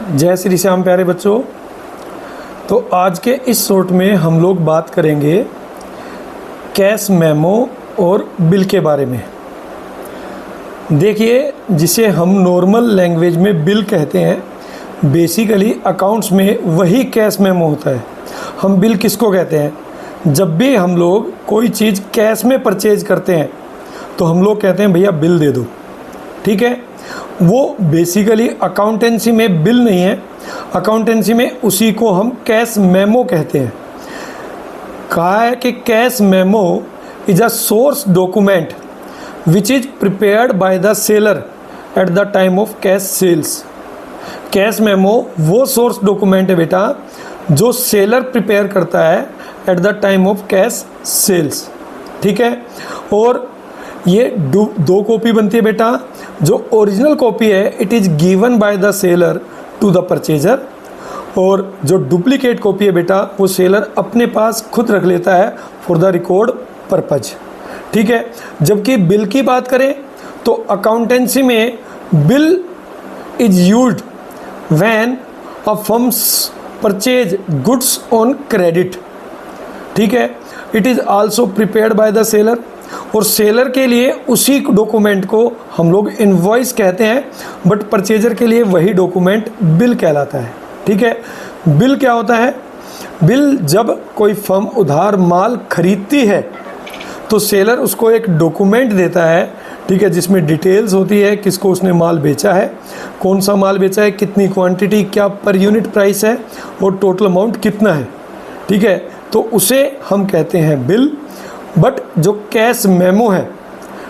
जय श्री श्याम प्यारे बच्चों। तो आज के इस शॉर्ट में हम लोग बात करेंगे कैश मेमो और बिल के बारे में। देखिए, जिसे हम नॉर्मल लैंग्वेज में बिल कहते हैं, बेसिकली अकाउंट्स में वही कैश मेमो होता है। हम बिल किसको कहते हैं? जब भी हम लोग कोई चीज़ कैश में परचेज करते हैं तो हम लोग कहते हैं भैया बिल दे दो, ठीक है। वो बेसिकली अकाउंटेंसी में बिल नहीं है, अकाउंटेंसी में उसी को हम कैश मेमो कहते हैं। कहा है कि cash memo is a source document which is prepared by the seller at the time of cash sales. Cash memo वो सोर्स डॉक्यूमेंट है बेटा जो सेलर प्रिपेयर करता है at the time of cash sales, ठीक है। और ये दो कॉपी बनती है बेटा। जो ओरिजिनल कॉपी है it is given by the seller to the purchaser, और जो डुप्लीकेट कॉपी है बेटा वो सेलर अपने पास खुद रख लेता है फॉर द रिकॉर्ड पर्पज, ठीक है। जबकि बिल की बात करें तो अकाउंटेंसी में bill is used when a firms purchase goods on credit, ठीक है। It is also prepared by the seller, और सेलर के लिए उसी डॉक्यूमेंट को हम लोग इनवॉइस कहते हैं, बट परचेजर के लिए वही डॉक्यूमेंट बिल कहलाता है, ठीक है। बिल क्या होता है? बिल जब कोई फर्म उधार माल खरीदती है तो सेलर उसको एक डॉक्यूमेंट देता है, ठीक है, जिसमें डिटेल्स होती है किसको उसने माल बेचा है, कौन सा माल बेचा है, कितनी क्वांटिटी, क्या पर यूनिट प्राइस है और टोटल अमाउंट कितना है, ठीक है। तो उसे हम कहते हैं बिल। बट जो कैश मेमो है,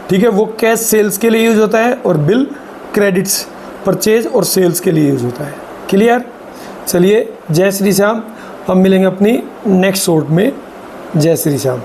ठीक है, वो कैश सेल्स के लिए यूज़ होता है और बिल क्रेडिट्स परचेज और सेल्स के लिए यूज़ होता है। क्लियर? चलिए, जय श्री श्याम। हम मिलेंगे अपनी नेक्स्ट शॉर्ट में। जय श्री श्याम।